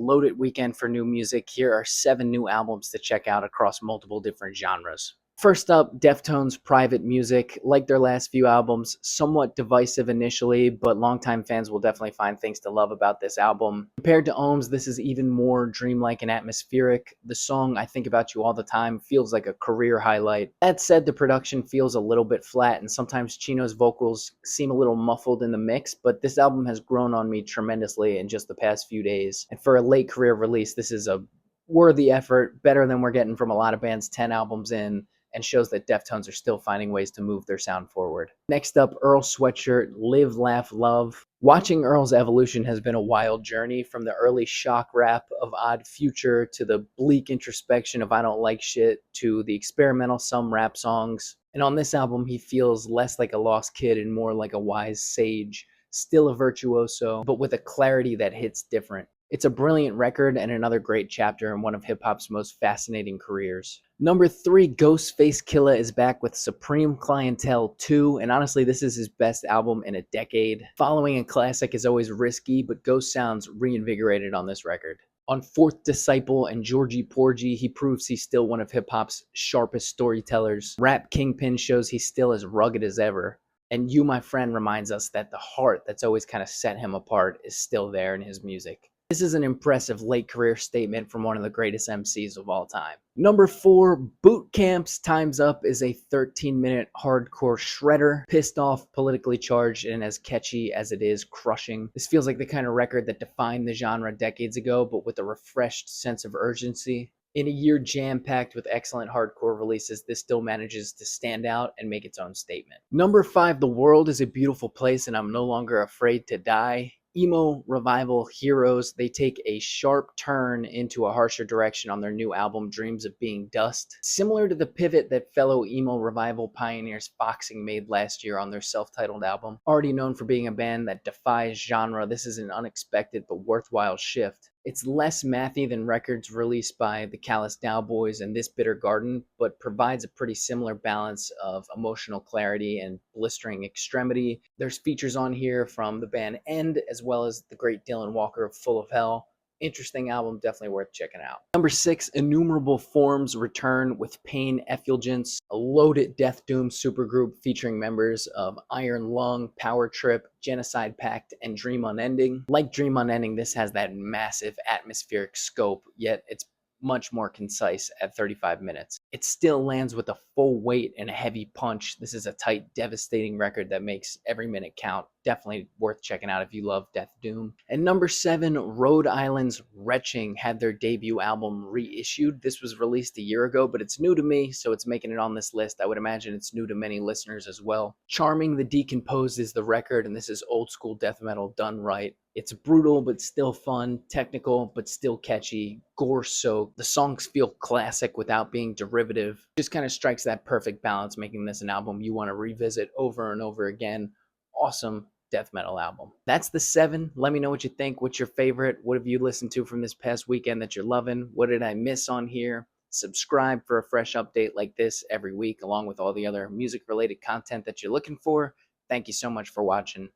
loaded weekend for new music. Here are 7 new albums to check out across multiple different genres. First up, Deftones' Private Music. Like their last few albums, somewhat divisive initially, but longtime fans will definitely find things to love about this album. Compared to Ohms, this is even more dreamlike and atmospheric. The song I Think About You All the Time feels like a career highlight. That said, the production feels a little bit flat, and sometimes Chino's vocals seem a little muffled in the mix, but this album has grown on me tremendously in just the past few days. And for a late career release, this is a worthy effort, better than we're getting from a lot of bands 10 albums in, and shows that Deftones are still finding ways to move their sound forward. Next up, Earl Sweatshirt, Live, Laugh, Love. Watching Earl's evolution has been a wild journey, from the early shock rap of Odd Future to the bleak introspection of I Don't Like Shit to the experimental some rap songs. And on this album, he feels less like a lost kid and more like a wise sage, still a virtuoso, but with a clarity that hits different. It's a brilliant record and another great chapter in one of hip-hop's most fascinating careers. Number 3, Ghostface Killah is back with Supreme Clientele 2, and honestly, this is his best album in a decade. Following a classic is always risky, but Ghost sounds reinvigorated on this record. On Fourth Disciple and Georgie Porgy, he proves he's still one of hip-hop's sharpest storytellers. Rap Kingpin shows he's still as rugged as ever. And You, My Friend reminds us that the heart that's always kind of set him apart is still there in his music. This is an impressive late career statement from one of the greatest MCs of all time. Number 4, Bootcamp's Time's Up is a 13-minute hardcore shredder, pissed off, politically charged, and as catchy as it is crushing. This feels like the kind of record that defined the genre decades ago, but with a refreshed sense of urgency. In a year jam-packed with excellent hardcore releases, this still manages to stand out and make its own statement. Number 5, The World is a Beautiful Place and I'm No Longer Afraid to Die. Emo revival heroes, they take a sharp turn into a harsher direction on their new album Dreams of Being Dust. Similar to the pivot that fellow emo revival pioneers Foxing made last year on their self-titled album. Already known for being a band that defies genre, this is an unexpected but worthwhile shift. It's less mathy than records released by the Callous Cowboys and This Bitter Garden, but provides a pretty similar balance of emotional clarity and blistering extremity. There's features on here from the band End, as well as the great Dylan Walker of Full of Hell. Interesting album, definitely worth checking out. Number 6, Innumerable Forms return with Pain Effulgence, a loaded death doom supergroup featuring members of Iron Lung, Power Trip, Genocide Pact, and Dream Unending. Like Dream Unending, this has that massive atmospheric scope, yet it's much more concise at 35 minutes. It still lands with a full weight and a heavy punch. This is a tight, devastating record that makes every minute count. Definitely worth checking out if you love death doom. And number 7, Rhode Island's Retching had their debut album reissued. This was released a year ago, but it's new to me, so it's making it on this list. I would imagine it's new to many listeners as well. Charming the Decomposed is the record, and this is old school death metal done right. It's brutal but still fun, technical but still catchy, gore-soaked. The songs feel classic without being derivative. Just kind of strikes that perfect balance, making this an album you want to revisit over and over again. Awesome death metal album. That's the 7. Let me know what you think. What's your favorite? What have you listened to from this past weekend that you're loving? What did I miss on here? Subscribe for a fresh update like this every week, along with all the other music-related content that you're looking for. Thank you so much for watching.